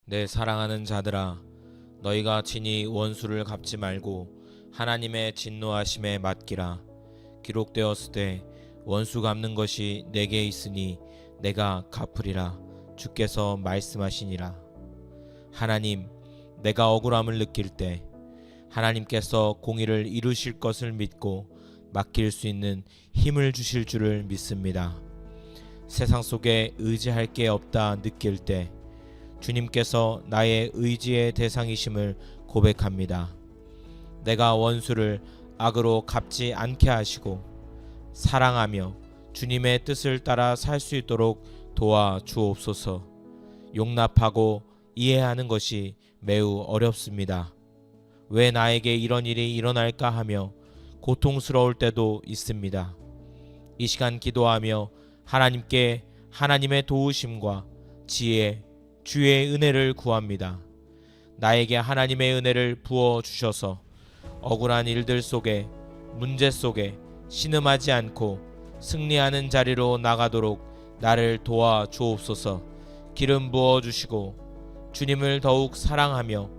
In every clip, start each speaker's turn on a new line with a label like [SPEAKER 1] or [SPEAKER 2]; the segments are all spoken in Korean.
[SPEAKER 1] 내 사랑하는 자들아, 너희가 친히 원수를 갚지 말고 하나님의 진노하심에 맡기라. 기록되었으되 원수 갚는 것이 내게 있으니 내가 갚으리라. 주께서 말씀하시니라. 하나님, 내가 억울함을 느낄 때 하나님께서 공의를 이루실 것을 믿고 맡길 수 있는 힘을 주실 줄을 믿습니다. 세상 속에 의지할 게 없다 느낄 때 주님께서 나의 의지의 대상이심을 고백합니다. 내가 원수를 악으로 갚지 않게 하시고 사랑하며 주님의 뜻을 따라 살 수 있도록 도와 주옵소서. 용납하고 이해하는 것이 매우 어렵습니다. 왜 나에게 이런 일이 일어날까 하며 고통스러울 때도 있습니다. 이 시간 기도하며 하나님께 하나님의 도우심과 지혜, 주의 은혜를 구합니다. 나에게 하나님의 은혜를 부어 주셔서 억울한 일들 속에, 문제 속에 신음하지 않고 승리하는 자리로 나가도록 나를 도와 주옵소서. 기름 부어 주시고 주님을 더욱 사랑하며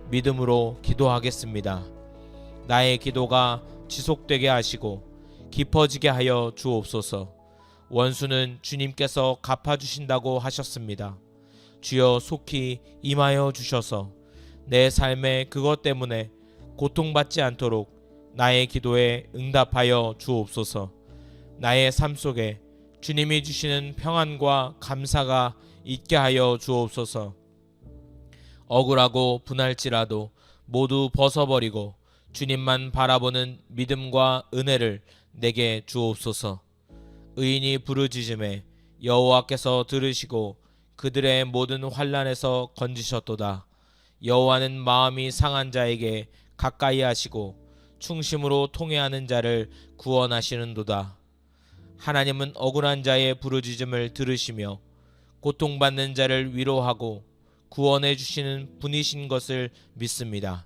[SPEAKER 1] 믿음으로 기도하겠습니다. 나의 기도가 지속되게 하시고 깊어지게 하여 주옵소서. 원수는 주님께서 갚아주신다고 하셨습니다. 주여 속히 임하여 주셔서 내 삶에 그것 때문에 고통받지 않도록 나의 기도에 응답하여 주옵소서. 나의 삶 속에 주님이 주시는 평안과 감사가 있게 하여 주옵소서. 억울하고 분할지라도 모두 벗어버리고 주님만 바라보는 믿음과 은혜를 내게 주옵소서. 의인이 부르짖음에 여호와께서 들으시고 그들의 모든 환난에서 건지셨도다. 여호와는 마음이 상한 자에게 가까이 하시고 충심으로 통회하는 자를 구원하시는도다. 하나님은 억울한 자의 부르짖음을 들으시며 고통받는 자를 위로하고 구원해 주시는 분이신 것을 믿습니다.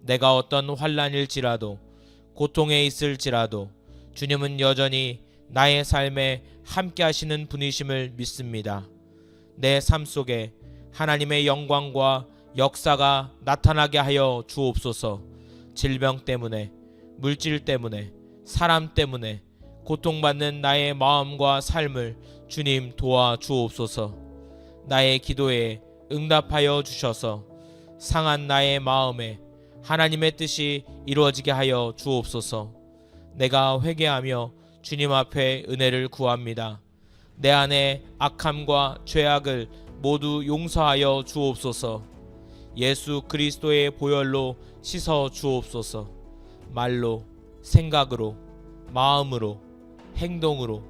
[SPEAKER 1] 내가 어떤 환난일지라도 고통에 있을지라도 주님은 여전히 나의 삶에 함께 하시는 분이심을 믿습니다. 내 삶 속에 하나님의 영광과 역사가 나타나게 하여 주옵소서. 질병 때문에, 물질 때문에, 사람 때문에 고통받는 나의 마음과 삶을 주님 도와 주옵소서. 나의 기도에 응답하여 주셔서 상한 나의 마음에 하나님의 뜻이 이루어지게 하여 주옵소서. 내가 회개하며 주님 앞에 은혜를 구합니다. 내 안에 악함과 죄악을 모두 용서하여 주옵소서. 예수 그리스도의 보혈로 씻어 주옵소서. 말로, 생각으로, 마음으로, 행동으로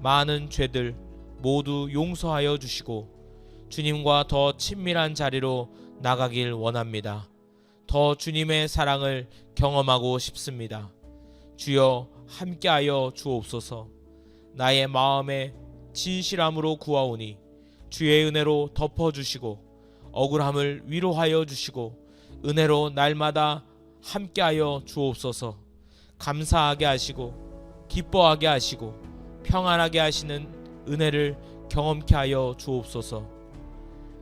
[SPEAKER 1] 많은 죄들 모두 용서하여 주시고 주님과 더 친밀한 자리로 나가길 원합니다. 더 주님의 사랑을 경험하고 싶습니다. 주여 함께하여 주옵소서. 나의 마음에 진실함으로 구하오니 주의 은혜로 덮어주시고 억울함을 위로하여 주시고 은혜로 날마다 함께하여 주옵소서. 감사하게 하시고 기뻐하게 하시고 평안하게 하시는 은혜를 경험케 하여 주옵소서.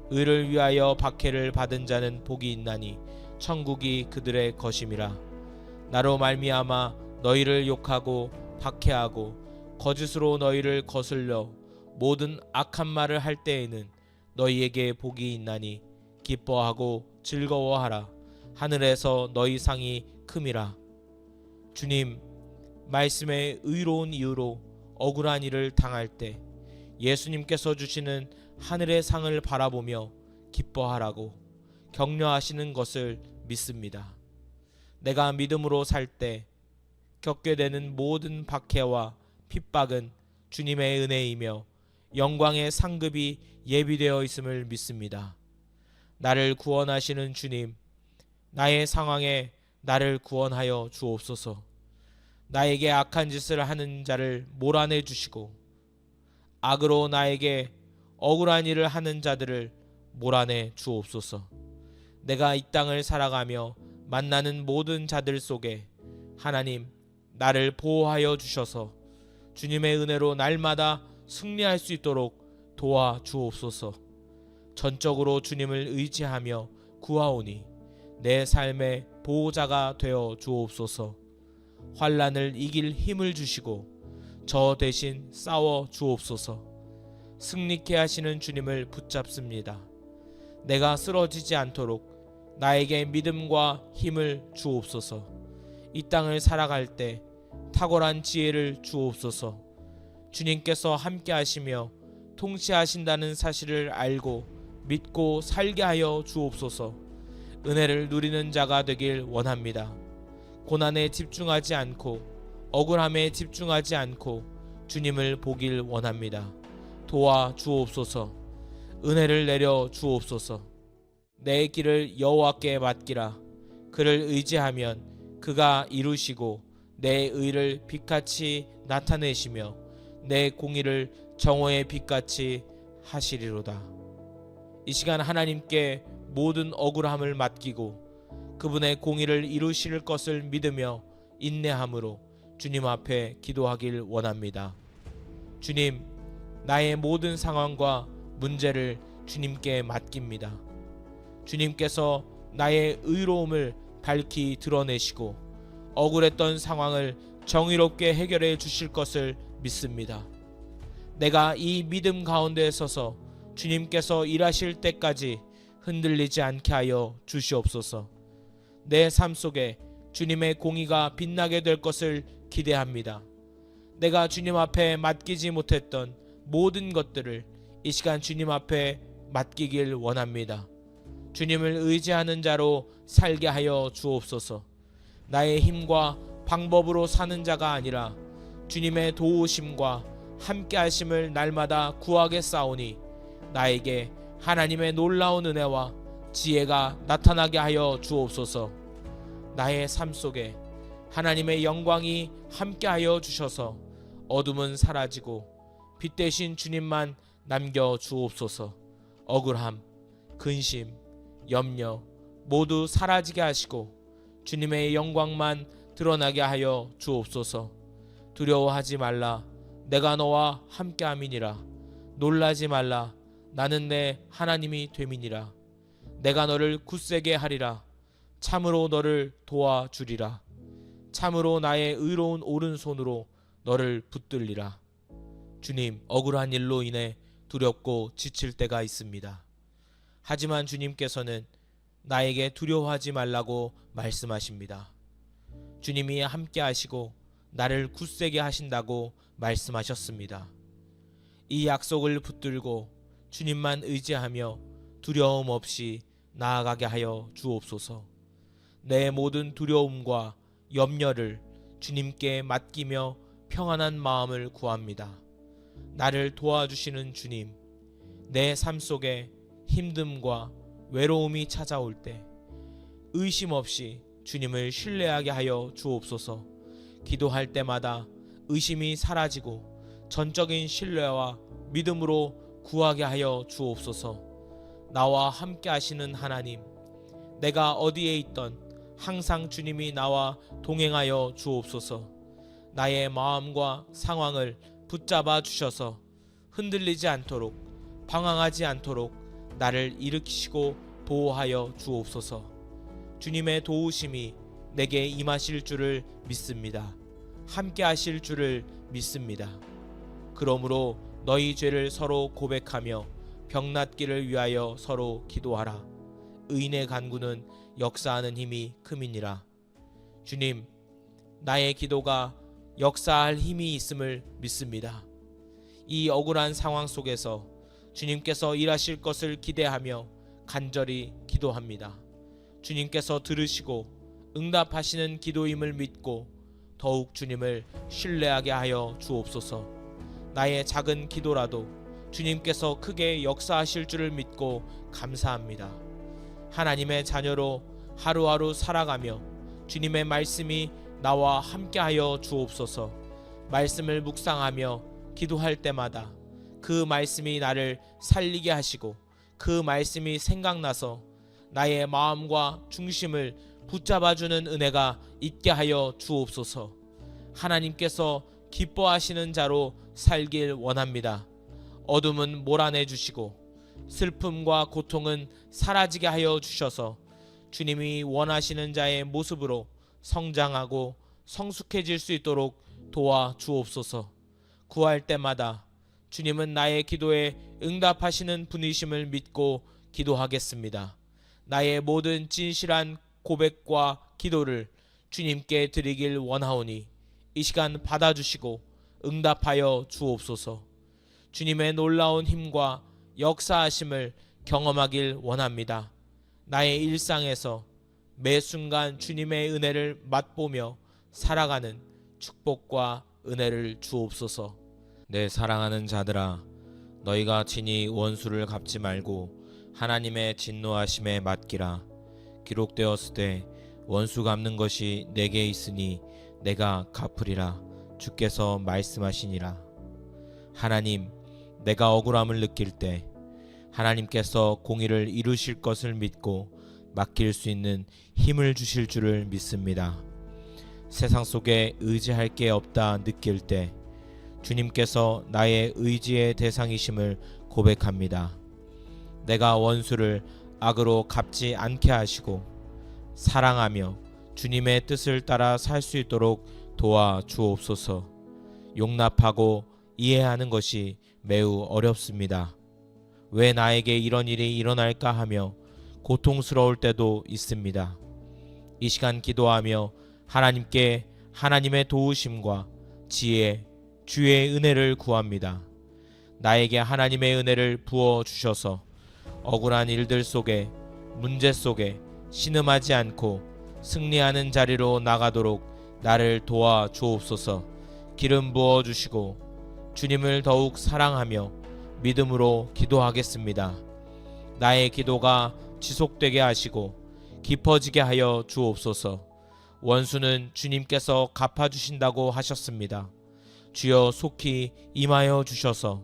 [SPEAKER 1] 의를 위하여 박해를 받은 자는 복이 있나니 천국이 그들의 것임이라. 나로 말미암아 너희를 욕하고 박해하고 거짓으로 너희를 거슬려 모든 악한 말을 할 때에는 너희에게 복이 있나니 기뻐하고 즐거워하라. 하늘에서 너희 상이 큼이라. 주님, 말씀의 의로운 이유로 억울한 일을 당할 때 예수님께서 주시는 하늘의 상을 바라보며 기뻐하라고 격려하시는 것을 믿습니다. 내가 믿음으로 살 때 겪게 되는 모든 박해와 핍박은 주님의 은혜이며 영광의 상급이 예비되어 있음을 믿습니다. 나를 구원하시는 주님, 나의 상황에 나를 구원하여 주옵소서. 나에게 악한 짓을 하는 자를 몰아내 주시고 악으로 나에게 억울한 일을 하는 자들을 몰아내 주옵소서. 내가 이 땅을 살아가며 만나는 모든 자들 속에 하나님 나를 보호하여 주셔서 주님의 은혜로 날마다 승리할 수 있도록 도와 주옵소서. 전적으로 주님을 의지하며 구하오니 내 삶의 보호자가 되어 주옵소서. 환난을 이길 힘을 주시고 저 대신 싸워 주옵소서. 승리케 하시는 주님을 붙잡습니다. 내가 쓰러지지 않도록 나에게 믿음과 힘을 주옵소서. 이 땅을 살아갈 때 탁월한 지혜를 주옵소서. 주님께서 함께 하시며 통치하신다는 사실을 알고 믿고 살게 하여 주옵소서. 은혜를 누리는 자가 되길 원합니다. 고난에 집중하지 않고 억울함에 집중하지 않고 주님을 보길 원합니다. 도와 주옵소서. 은혜를 내려 주옵소서. 내 길을 여호와께 맡기라. 그를 의지하면 그가 이루시고 내 의를 빛같이 나타내시며 내 공의를 정오의 빛같이 하시리로다. 이 시간 하나님께 모든 억울함을 맡기고 그분의 공의를 이루실 것을 믿으며 인내함으로 주님 앞에 기도하길 원합니다. 주님, 나의 모든 상황과 문제를 주님께 맡깁니다. 주님께서 나의 의로움을 밝히 드러내시고 억울했던 상황을 정의롭게 해결해 주실 것을 믿습니다. 내가 이 믿음 가운데 서서 주님께서 일하실 때까지 흔들리지 않게 하여 주시옵소서. 내 삶 속에 주님의 공의가 빛나게 될 것을 기대합니다. 내가 주님 앞에 맡기지 못했던 모든 것들을 이 시간 주님 앞에 맡기길 원합니다. 주님을 의지하는 자로 살게 하여 주옵소서. 나의 힘과 방법으로 사는 자가 아니라 주님의 도우심과 함께 하심을 날마다 구하겠사오니 나에게 하나님의 놀라운 은혜와 지혜가 나타나게 하여 주옵소서. 나의 삶 속에 하나님의 영광이 함께 하여 주셔서 어둠은 사라지고 빛 대신 주님만 남겨 주옵소서. 억울함, 근심, 염려 모두 사라지게 하시고 주님의 영광만 드러나게 하여 주옵소서. 두려워하지 말라. 내가 너와 함께함이니라. 놀라지 말라. 나는 내 하나님이 됨이니라. 내가 너를 굳세게 하리라. 참으로 너를 도와주리라. 참으로 나의 의로운 오른손으로 너를 붙들리라. 주님, 억울한 일로 인해 두렵고 지칠 때가 있습니다. 하지만 주님께서는 나에게 두려워하지 말라고 말씀하십니다. 주님이 함께 하시고 나를 굳세게 하신다고 말씀하셨습니다. 이 약속을 붙들고 주님만 의지하며 두려움 없이 나아가게 하여 주옵소서. 내 모든 두려움과 염려를 주님께 맡기며 평안한 마음을 구합니다. 나를 도와주시는 주님, 내 삶 속에 힘듦과 외로움이 찾아올 때 의심 없이 주님을 신뢰하게 하여 주옵소서. 기도할 때마다 의심이 사라지고 전적인 신뢰와 믿음으로 구하게 하여 주옵소서. 나와 함께 하시는 하나님, 내가 어디에 있던 항상 주님이 나와 동행하여 주옵소서. 나의 마음과 상황을 붙잡아 주셔서 흔들리지 않도록, 방황하지 않도록 나를 일으키시고 보호하여 주옵소서. 주님의 도우심이 내게 임하실 줄을 믿습니다. 함께 하실 줄을 믿습니다. 그러므로 너희 죄를 서로 고백하며 병낫기를 위하여 서로 기도하라. 의인의 간구는 역사하는 힘이 큼이니라. 주님, 나의 기도가 역사할 힘이 있음을 믿습니다. 이 억울한 상황 속에서 주님께서 일하실 것을 기대하며 간절히 기도합니다. 주님께서 들으시고 응답하시는 기도임을 믿고 더욱 주님을 신뢰하게 하여 주옵소서. 나의 작은 기도라도 주님께서 크게 역사하실 줄을 믿고 감사합니다. 하나님의 자녀로 하루하루 살아가며 주님의 말씀이 나와 함께하여 주옵소서. 말씀을 묵상하며 기도할 때마다 그 말씀이 나를 살리게 하시고 그 말씀이 생각나서 나의 마음과 중심을 붙잡아주는 은혜가 있게 하여 주옵소서. 하나님께서 기뻐하시는 자로 살길 원합니다. 어둠은 몰아내 주시고 슬픔과 고통은 사라지게 하여 주셔서 주님이 원하시는 자의 모습으로 성장하고 성숙해질 수 있도록 도와 주옵소서. 구할 때마다 주님은 나의 기도에 응답하시는 분이심을 믿고 기도하겠습니다. 나의 모든 진실한 고백과 기도를 주님께 드리길 원하오니 이 시간 받아주시고 응답하여 주옵소서. 주님의 놀라운 힘과 역사하심을 경험하길 원합니다. 나의 일상에서 매 순간 주님의 은혜를 맛보며 살아가는 축복과 은혜를 주옵소서. 내 사랑하는 자들아, 너희가 친히 원수를 갚지 말고 하나님의 진노하심에 맡기라. 기록되었으되 원수 갚는 것이 내게 있으니 내가 갚으리라. 주께서 말씀하시니라. 하나님, 내가 억울함을 느낄 때 하나님께서 공의를 이루실 것을 믿고 맡길 수 있는 힘을 주실 줄을 믿습니다. 세상 속에 의지할 게 없다 느낄 때 주님께서 나의 의지의 대상이심을 고백합니다. 내가 원수를 악으로 갚지 않게 하시고 사랑하며 주님의 뜻을 따라 살 수 있도록 도와 주옵소서. 용납하고 이해하는 것이 매우 어렵습니다. 왜 나에게 이런 일이 일어날까 하며 고통스러울 때도 있습니다. 이 시간 기도하며 하나님께 하나님의 도우심과 지혜, 주의 은혜를 구합니다. 나에게 하나님의 은혜를 부어 주셔서 억울한 일들 속에, 문제 속에 신음하지 않고 승리하는 자리로 나가도록 나를 도와 주옵소서. 기름 부어 주시고 주님을 더욱 사랑하며 믿음으로 기도하겠습니다. 나의 기도가 지속되게 하시고 깊어지게 하여 주옵소서. 원수는 주님께서 갚아주신다고 하셨습니다. 주여 속히 임하여 주셔서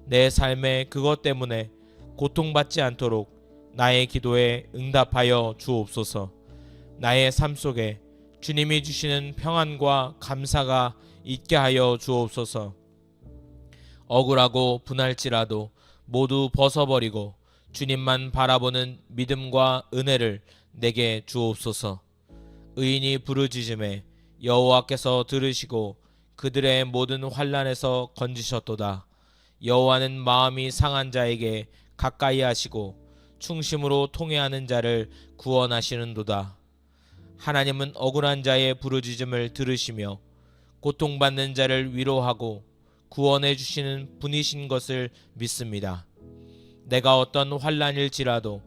[SPEAKER 1] 내 삶에 그것 때문에 고통받지 않도록 나의 기도에 응답하여 주옵소서. 나의 삶 속에 주님이 주시는 평안과 감사가 있게 하여 주옵소서. 억울하고 분할지라도 모두 벗어버리고 주님만 바라보는 믿음과 은혜를 내게 주옵소서. 의인이 부르짖음에 여호와께서 들으시고 그들의 모든 환난에서 건지셨도다. 여호와는 마음이 상한 자에게 가까이 하시고 충심으로 통회하는 자를 구원하시는도다. 하나님은 억울한 자의 부르짖음을 들으시며 고통받는 자를 위로하고 구원해 주시는 분이신 것을 믿습니다. 내가 어떤 환난일지라도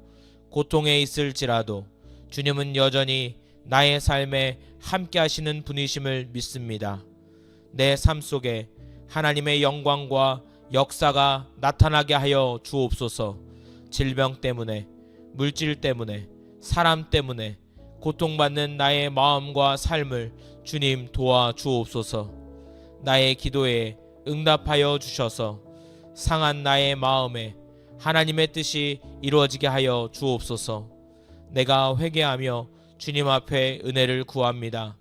[SPEAKER 1] 고통에 있을지라도 주님은 여전히 나의 삶에 함께 하시는 분이심을 믿습니다. 내 삶 속에 하나님의 영광과 역사가 나타나게 하여 주옵소서. 질병 때문에, 물질 때문에, 사람 때문에 고통받는 나의 마음과 삶을 주님 도와 주옵소서. 나의 기도에 응답하여 주셔서 상한 나의 마음에 하나님의 뜻이 이루어지게 하여 주옵소서. 내가 회개하며 주님 앞에 은혜를 구합니다.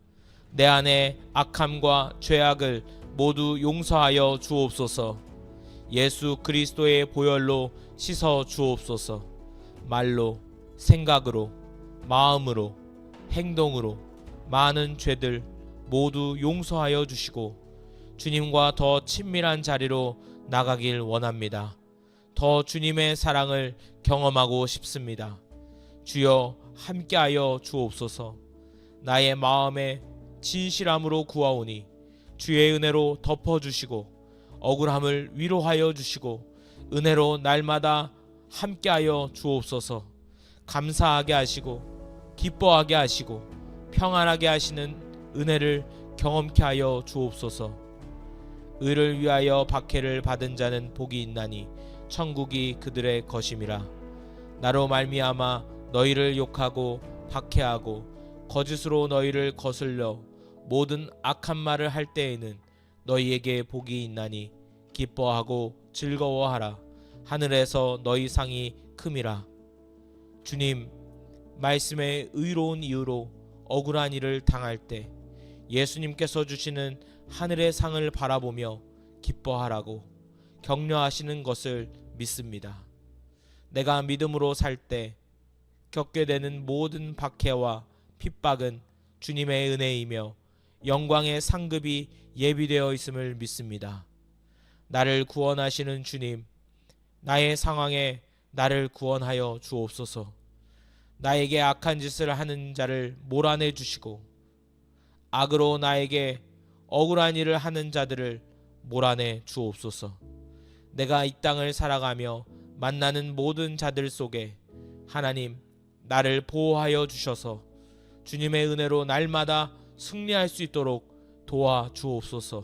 [SPEAKER 1] 내 안에 악함과 죄악을 모두 용서하여 주옵소서. 예수 그리스도의 보혈로 씻어 주옵소서. 말로, 생각으로, 마음으로, 행동으로 많은 죄들 모두 용서하여 주시고 주님과 더 친밀한 자리로 나가길 원합니다. 더 주님의 사랑을 경험하고 싶습니다. 주여 함께하여 주옵소서. 나의 마음에 진실함으로 구하오니 주의 은혜로 덮어주시고 억울함을 위로하여 주시고 은혜로 날마다 함께하여 주옵소서. 감사하게 하시고 기뻐하게 하시고 평안하게 하시는 은혜를 경험케 하여 주옵소서. 의를 위하여 박해를 받은 자는 복이 있나니 천국이 그들의 것임이라. 나로 말미암아 너희를 욕하고 박해하고 거짓으로 너희를 거슬려 모든 악한 말을 할 때에는 너희에게 복이 있나니 기뻐하고 즐거워하라. 하늘에서 너희 상이 큼이라. 주님, 말씀의 의로운 이유로 억울한 일을 당할 때 예수님께서 주시는 하늘의 상을 바라보며 기뻐하라고 격려하시는 것을 믿습니다. 내가 믿음으로 살 때 겪게 되는 모든 박해와 핍박은 주님의 은혜이며 영광의 상급이 예비되어 있음을 믿습니다. 나를 구원하시는 주님, 나의 상황에 나를 구원하여 주옵소서. 나에게 악한 짓을 하는 자를 몰아내 주시고 악으로 나에게 억울한 일을 하는 자들을 몰아내 주옵소서. 내가 이 땅을 살아가며 만나는 모든 자들 속에 하나님 나를 보호하여 주셔서 주님의 은혜로 날마다 승리할 수 있도록 도와 주옵소서.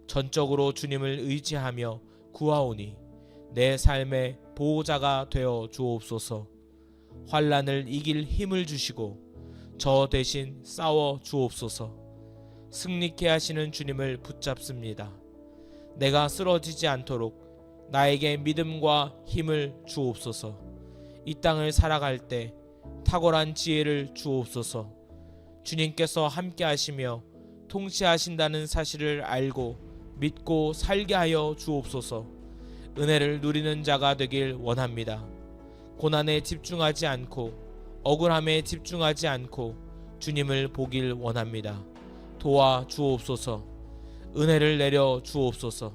[SPEAKER 1] 전적으로 주님을 의지하며 구하오니 내 삶의 보호자가 되어 주옵소서. 환난을 이길 힘을 주시고 저 대신 싸워 주옵소서. 승리케 하시는 주님을 붙잡습니다. 내가 쓰러지지 않도록 나에게 믿음과 힘을 주옵소서. 이 땅을 살아갈 때 탁월한 지혜를 주옵소서. 주님께서 함께 하시며 통치하신다는 사실을 알고 믿고 살게 하여 주옵소서. 은혜를 누리는 자가 되길 원합니다. 고난에 집중하지 않고 억울함에 집중하지 않고 주님을 보길 원합니다. 도와 주옵소서. 은혜를 내려 주옵소서.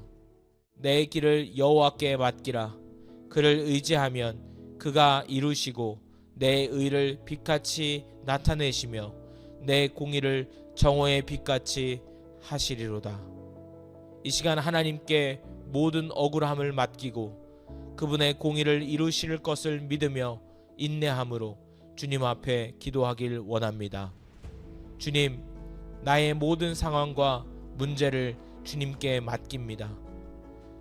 [SPEAKER 1] 내 길을 여호와께 맡기라. 그를 의지하면 그가 이루시고 내 의를 빛같이 나타내시며 내 공의를 정오의 빛같이 하시리로다. 이 시간 하나님께 모든 억울함을 맡기고 그분의 공의를 이루실 것을 믿으며 인내함으로 주님 앞에 기도하길 원합니다. 주님, 나의 모든 상황과 문제를 주님께 맡깁니다.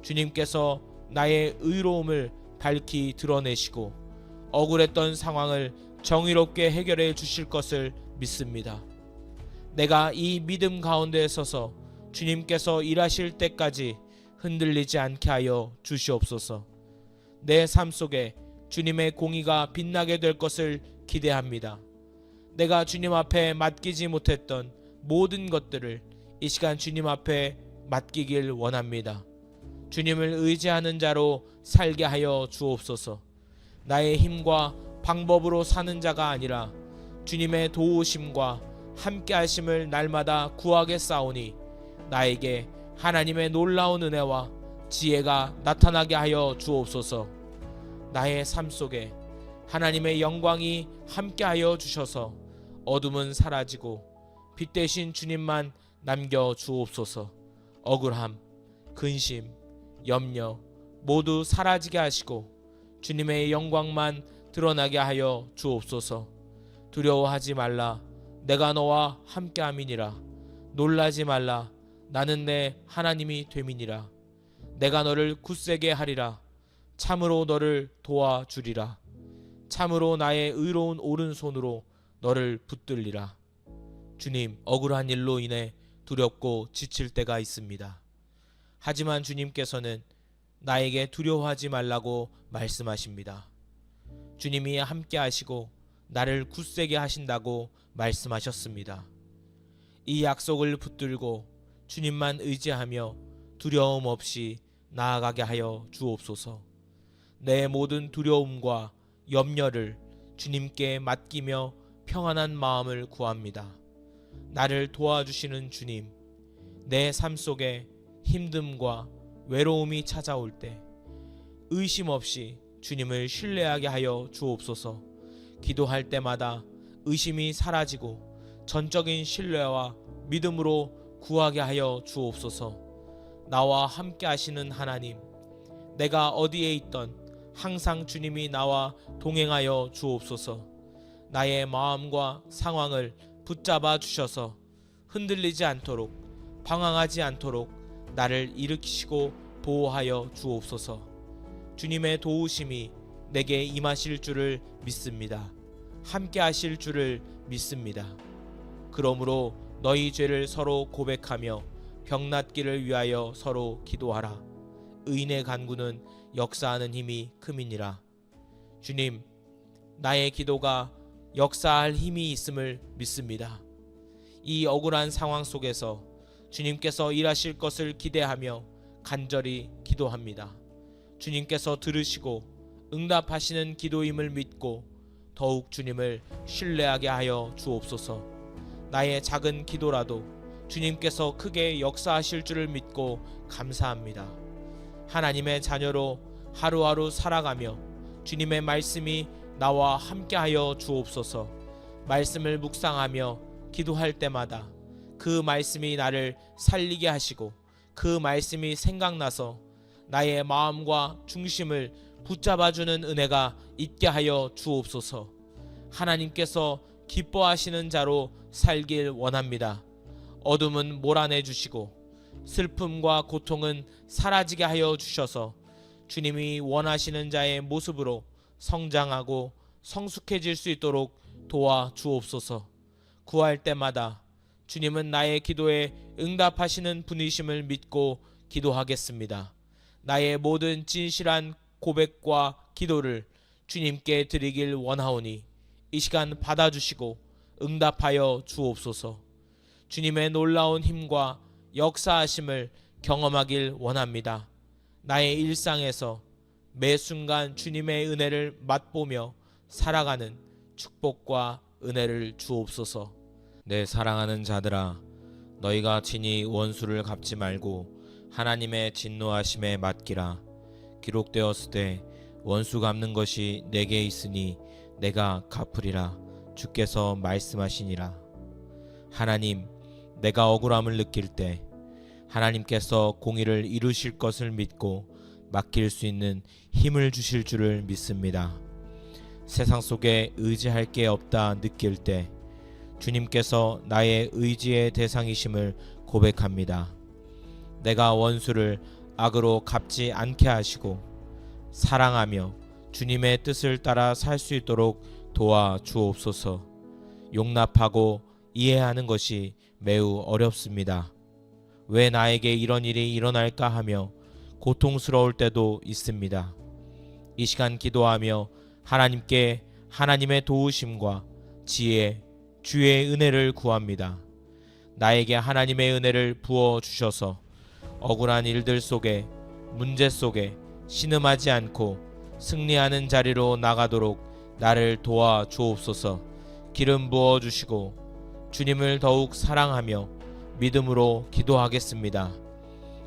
[SPEAKER 1] 주님께서 나의 의로움을 밝히 드러내시고 억울했던 상황을 정의롭게 해결해 주실 것을 믿습니다. 내가 이 믿음 가운데 서서 주님께서 일하실 때까지 흔들리지 않게 하여 주시옵소서. 내 삶 속에 주님의 공의가 빛나게 될 것을 기대합니다. 내가 주님 앞에 맡기지 못했던 모든 것들을 이 시간 주님 앞에 맡기길 원합니다. 주님을 의지하는 자로 살게 하여 주옵소서. 나의 힘과 방법으로 사는 자가 아니라 주님의 도우심과 함께 하심을 날마다 구하겠사오니 나에게 하나님의 놀라운 은혜와 지혜가 나타나게 하여 주옵소서. 나의 삶 속에 하나님의 영광이 함께 하여 주셔서 어둠은 사라지고 빛 대신 주님만 남겨 주옵소서. 억울함, 근심, 염려 모두 사라지게 하시고 주님의 영광만 드러나게 하여 주옵소서. 두려워하지 말라. 내가 너와 함께함이니라. 놀라지 말라. 나는 내 하나님이 됨이니라. 내가 너를 굳세게 하리라. 참으로 너를 도와주리라. 참으로 나의 의로운 오른손으로 너를 붙들리라. 주님, 억울한 일로 인해 두렵고 지칠 때가 있습니다. 하지만 주님께서는 나에게 두려워하지 말라고 말씀하십니다. 주님이 함께 하시고 나를 굳세게 하신다고 말씀하셨습니다. 이 약속을 붙들고 주님만 의지하며 두려움 없이 나아가게 하여 주옵소서. 내 모든 두려움과 염려를 주님께 맡기며 평안한 마음을 구합니다. 나를 도와주시는 주님, 내 삶 속에 힘듦과 외로움이 찾아올 때 의심 없이 주님을 신뢰하게 하여 주옵소서. 기도할 때마다 의심이 사라지고 전적인 신뢰와 믿음으로 구하게 하여 주옵소서. 나와 함께 하시는 하나님, 내가 어디에 있던 항상 주님이 나와 동행하여 주옵소서. 나의 마음과 상황을 붙잡아 주셔서 흔들리지 않도록, 방황하지 않도록 나를 일으키시고 보호하여 주옵소서. 주님의 도우심이 내게 임하실 줄을 믿습니다. 함께 하실 줄을 믿습니다. 그러므로 너희 죄를 서로 고백하며 병낫기를 위하여 서로 기도하라. 의인의 간구는 역사하는 힘이 큼이니라. 주님, 나의 기도가 역사할 힘이 있음을 믿습니다. 이 억울한 상황 속에서 주님께서 일하실 것을 기대하며 간절히 기도합니다. 주님께서 들으시고 응답하시는 기도임을 믿고 더욱 주님을 신뢰하게 하여 주옵소서. 나의 작은 기도라도 주님께서 크게 역사하실 줄을 믿고 감사합니다. 하나님의 자녀로 하루하루 살아가며 주님의 말씀이 나와 함께하여 주옵소서. 말씀을 묵상하며 기도할 때마다 그 말씀이 나를 살리게 하시고 그 말씀이 생각나서 나의 마음과 중심을 붙잡아주는 은혜가 있게 하여 주옵소서. 하나님께서 기뻐하시는 자로 살길 원합니다. 어둠은 몰아내 주시고 슬픔과 고통은 사라지게 하여 주셔서 주님이 원하시는 자의 모습으로 성장하고 성숙해질 수 있도록 도와 주옵소서. 구할 때마다 주님은 나의 기도에 응답하시는 분이심을 믿고 기도하겠습니다. 나의 모든 진실한 고백과 기도를 주님께 드리길 원하오니 이 시간 받아주시고 응답하여 주옵소서. 주님의 놀라운 힘과 역사하심을 경험하길 원합니다. 나의 일상에서 매 순간 주님의 은혜를 맛보며 살아가는 축복과 은혜를 주옵소서. 내 사랑하는 자들아, 너희가 친히 원수를 갚지 말고 하나님의 진노하심에 맡기라. 기록되었으되 원수 갚는 것이 내게 있으니 내가 갚으리라. 주께서 말씀하시니라. 하나님, 내가 억울함을 느낄 때 하나님께서 공의를 이루실 것을 믿고 맡길 수 있는 힘을 주실 줄을 믿습니다. 세상 속에 의지할 게 없다 느낄 때 주님께서 나의 의지의 대상이심을 고백합니다. 내가 원수를 악으로 갚지 않게 하시고 사랑하며 주님의 뜻을 따라 살 수 있도록 도와 주옵소서. 용납하고 이해하는 것이 매우 어렵습니다. 왜 나에게 이런 일이 일어날까 하며 고통스러울 때도 있습니다. 이 시간 기도하며 하나님께 하나님의 도우심과 지혜, 주의 은혜를 구합니다. 나에게 하나님의 은혜를 부어 주셔서 억울한 일들 속에, 문제 속에 신음하지 않고 승리하는 자리로 나가도록 나를 도와 주옵소서. 기름 부어 주시고 주님을 더욱 사랑하며 믿음으로 기도하겠습니다.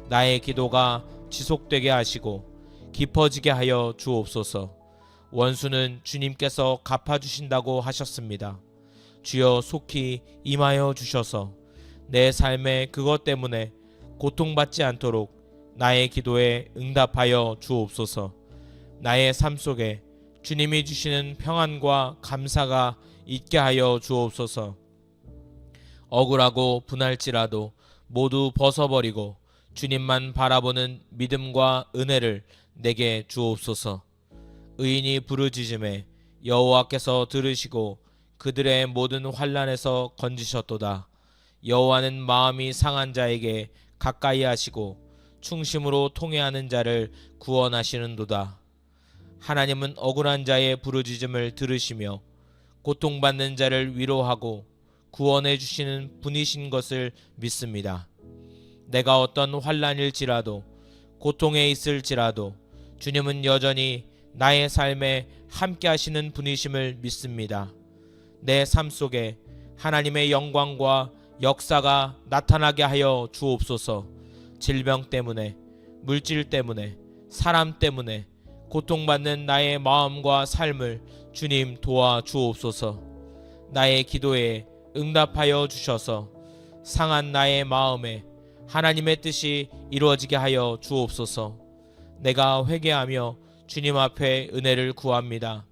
[SPEAKER 1] 나의 기도가 지속되게 하시고 깊어지게 하여 주옵소서. 원수는 주님께서 갚아주신다고 하셨습니다. 주여 속히 임하여 주셔서 내 삶에 그것 때문에 고통받지 않도록 나의 기도에 응답하여 주옵소서. 나의 삶 속에 주님이 주시는 평안과 감사가 있게 하여 주옵소서. 억울하고 분할지라도 모두 벗어버리고 주님만 바라보는 믿음과 은혜를 내게 주옵소서. 의인이 부르짖음에 여호와께서 들으시고 그들의 모든 환난에서 건지셨도다. 여호와는 마음이 상한 자에게 가까이 하시고 충심으로 통회하는 자를 구원하시는도다. 하나님은 억울한 자의 부르짖음을 들으시며 고통받는 자를 위로하고 구원해 주시는 분이신 것을 믿습니다. 내가 어떤 환난일지라도 고통에 있을지라도 주님은 여전히 나의 삶에 함께 하시는 분이심을 믿습니다. 내 삶 속에 하나님의 영광과 역사가 나타나게 하여 주옵소서. 질병 때문에, 물질 때문에, 사람 때문에 고통받는 나의 마음과 삶을 주님 도와 주옵소서. 나의 기도에 응답하여 주셔서 상한 나의 마음에 하나님의 뜻이 이루어지게 하여 주옵소서. 내가 회개하며 주님 앞에 은혜를 구합니다.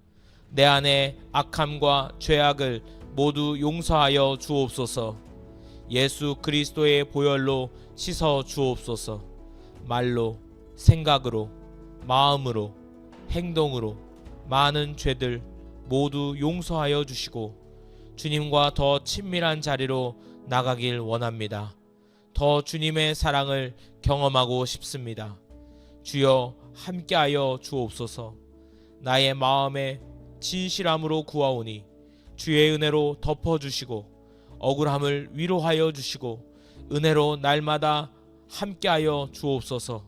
[SPEAKER 1] 내 안에 악함과 죄악을 모두 용서하여 주옵소서. 예수 그리스도의 보혈로 씻어 주옵소서. 말로, 생각으로, 마음으로, 행동으로 많은 죄들 모두 용서하여 주시고 주님과 더 친밀한 자리로 나가길 원합니다. 더 주님의 사랑을 경험하고 싶습니다. 주여 함께하여 주옵소서. 나의 마음에 진실함으로 구하오니 주의 은혜로 덮어주시고 억울함을 위로하여 주시고 은혜로 날마다 함께하여 주옵소서.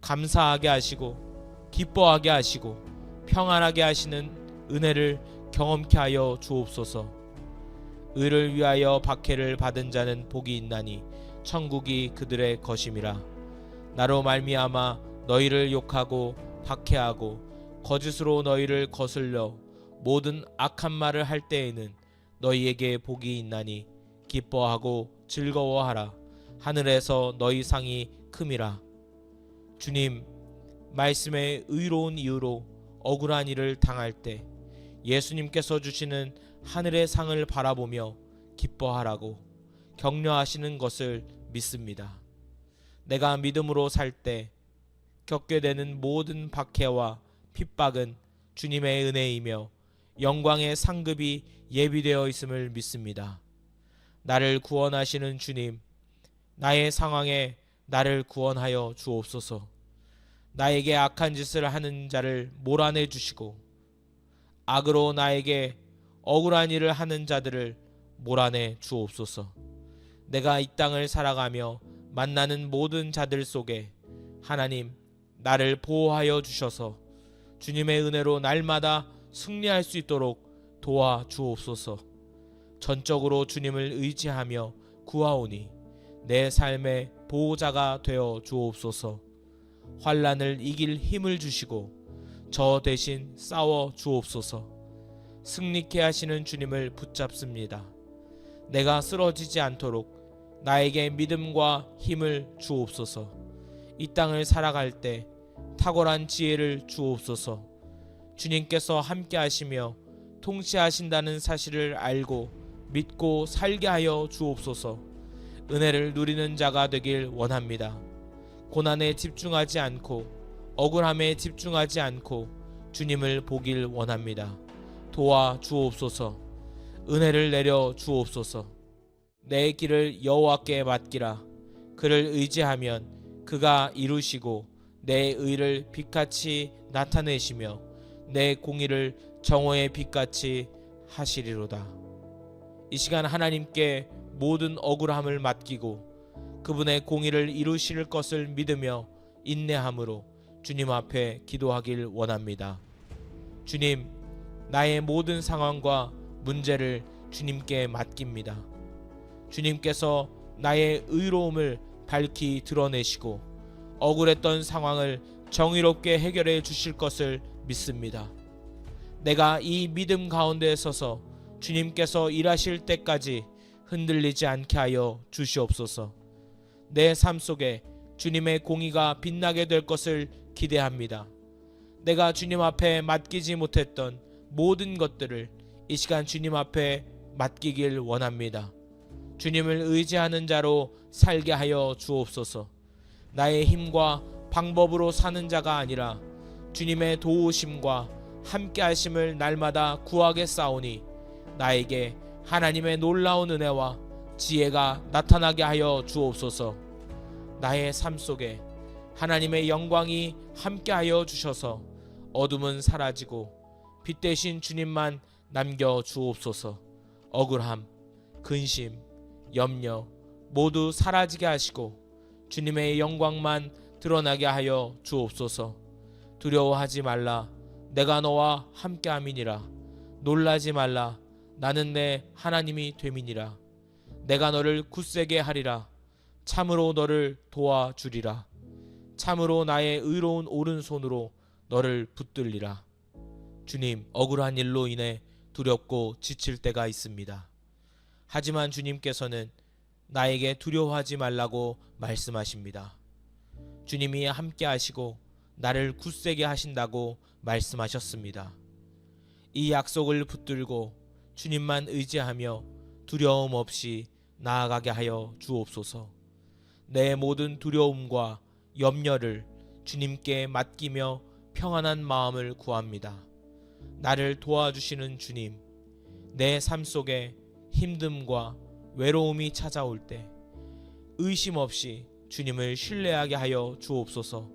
[SPEAKER 1] 감사하게 하시고 기뻐하게 하시고 평안하게 하시는 은혜를 경험케 하여 주옵소서. 의를 위하여 박해를 받은 자는 복이 있나니 천국이 그들의 것임이라. 나로 말미암아 너희를 욕하고 박해하고 거짓으로 너희를 거슬려 모든 악한 말을 할 때에는 너희에게 복이 있나니 기뻐하고 즐거워하라. 하늘에서 너희 상이 큼이라. 주님, 말씀의 의로운 이유로 억울한 일을 당할 때 예수님께서 주시는 하늘의 상을 바라보며 기뻐하라고 격려하시는 것을 믿습니다. 내가 믿음으로 살 때 겪게 되는 모든 박해와 핍박은 주님의 은혜이며 영광의 상급이 예비되어 있음을 믿습니다. 나를 구원하시는 주님, 나의 상황에 나를 구원하여 주옵소서. 나에게 악한 짓을 하는 자를 몰아내 주시고 악으로 나에게 억울한 일을 하는 자들을 몰아내 주옵소서. 내가 이 땅을 살아가며 만나는 모든 자들 속에 하나님, 나를 보호하여 주셔서 주님의 은혜로 날마다 승리할 수 있도록 도와 주옵소서. 전적으로 주님을 의지하며 구하오니 내 삶의 보호자가 되어 주옵소서. 환난을 이길 힘을 주시고 저 대신 싸워 주옵소서. 승리케 하시는 주님을 붙잡습니다. 내가 쓰러지지 않도록 나에게 믿음과 힘을 주옵소서. 이 땅을 살아갈 때 탁월한 지혜를 주옵소서. 주님께서 함께 하시며 통치하신다는 사실을 알고 믿고 살게 하여 주옵소서. 은혜를 누리는 자가 되길 원합니다. 고난에 집중하지 않고 억울함에 집중하지 않고 주님을 보길 원합니다. 도와 주옵소서. 은혜를 내려 주옵소서. 내 길을 여호와께 맡기라. 그를 의지하면 그가 이루시고 내 의를 빛같이 나타내시며 내 공의를 정오의 빛같이 하시리로다. 이 시간 하나님께 모든 억울함을 맡기고 그분의 공의를 이루실 것을 믿으며 인내함으로 주님 앞에 기도하길 원합니다. 주님, 나의 모든 상황과 문제를 주님께 맡깁니다. 주님께서 나의 의로움을 밝히 드러내시고 억울했던 상황을 정의롭게 해결해 주실 것을 믿습니다. 내가 이 믿음 가운데 서서 주님께서 일하실 때까지 흔들리지 않게 하여 주시옵소서. 내 삶 속에 주님의 공의가 빛나게 될 것을 기대합니다. 내가 주님 앞에 맡기지 못했던 모든 것들을 이 시간 주님 앞에 맡기길 원합니다. 주님을 의지하는 자로 살게 하여 주옵소서. 나의 힘과 방법으로 사는 자가 아니라 주님의 도우심과 함께 하심을 날마다 구하게 싸우니 나에게 하나님의 놀라운 은혜와 지혜가 나타나게 하여 주옵소서. 나의 삶 속에 하나님의 영광이 함께 하여 주셔서 어둠은 사라지고 빛 대신 주님만 남겨 주옵소서. 억울함, 근심, 염려 모두 사라지게 하시고 주님의 영광만 드러나게 하여 주옵소서. 두려워하지 말라. 내가 너와 함께함이니라. 놀라지 말라. 나는 내 하나님이 됨이니라. 내가 너를 굳세게 하리라. 참으로 너를 도와주리라. 참으로 나의 의로운 오른손으로 너를 붙들리라. 주님, 억울한 일로 인해 두렵고 지칠 때가 있습니다. 하지만 주님께서는 나에게 두려워하지 말라고 말씀하십니다. 주님이 함께 하시고 나를 굳세게 하신다고 말씀하셨습니다. 이 약속을 붙들고 주님만 의지하며 두려움 없이 나아가게 하여 주옵소서. 내 모든 두려움과 염려를 주님께 맡기며 평안한 마음을 구합니다. 나를 도와주시는 주님, 내 삶 속에 힘듦과 외로움이 찾아올 때 의심 없이 주님을 신뢰하게 하여 주옵소서.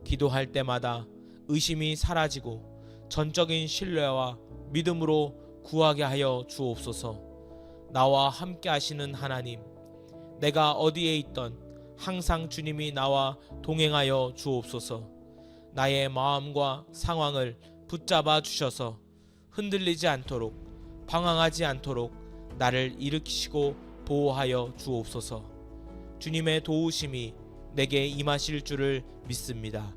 [SPEAKER 1] 기도할 때마다 의심이 사라지고 전적인 신뢰와 믿음으로 구하게 하여 주옵소서. 나와 함께 하시는 하나님, 내가 어디에 있던 항상 주님이 나와 동행하여 주옵소서. 나의 마음과 상황을 붙잡아 주셔서 흔들리지 않도록, 방황하지 않도록 나를 일으키시고 보호하여 주옵소서. 주님의 도우심이 내게 임하실 줄을 믿습니다.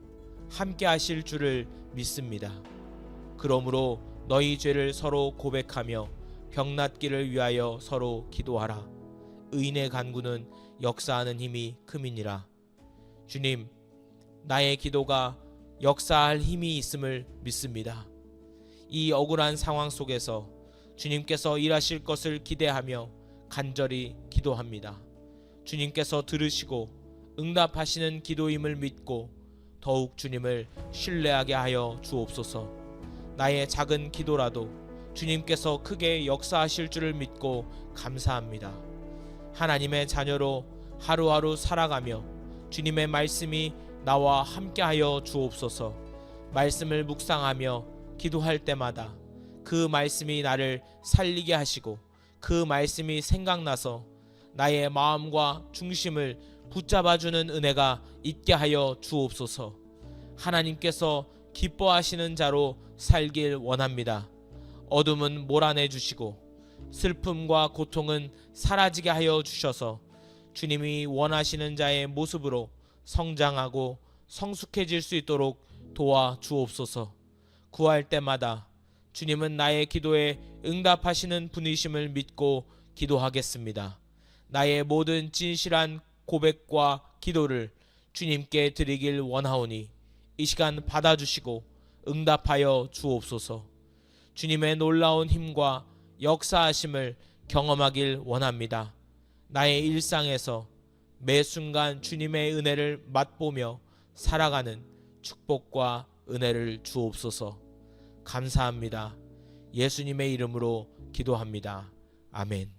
[SPEAKER 1] 함께 하실 줄을 믿습니다. 그러므로 너희 죄를 서로 고백하며 병낫기를 위하여 서로 기도하라. 의인의 간구는 역사하는 힘이 큼이니라. 주님, 나의 기도가 역사할 힘이 있음을 믿습니다. 이 억울한 상황 속에서 주님께서 일하실 것을 기대하며 간절히 기도합니다. 주님께서 들으시고 응답하시는 기도임을 믿고 더욱 주님을 신뢰하게 하여 주옵소서. 나의 작은 기도라도 주님께서 크게 역사하실 줄을 믿고 감사합니다. 하나님의 자녀로 하루하루 살아가며 주님의 말씀이 나와 함께하여 주옵소서. 말씀을 묵상하며 기도할 때마다 그 말씀이 나를 살리게 하시고 그 말씀이 생각나서 나의 마음과 중심을 붙잡아주는 은혜가 있게 하여 주옵소서. 하나님께서 기뻐하시는 자로 살길 원합니다. 어둠은 몰아내 주시고 슬픔과 고통은 사라지게 하여 주셔서 주님이 원하시는 자의 모습으로 성장하고 성숙해질 수 있도록 도와 주옵소서. 구할 때마다 주님은 나의 기도에 응답하시는 분이심을 믿고 기도하겠습니다. 나의 모든 진실한 고백과 기도를 주님께 드리길 원하오니 이 시간 받아주시고 응답하여 주옵소서. 주님의 놀라운 힘과 역사하심을 경험하길 원합니다. 나의 일상에서 매 순간 주님의 은혜를 맛보며 살아가는 축복과 은혜를 주옵소서. 감사합니다. 예수님의 이름으로 기도합니다. 아멘.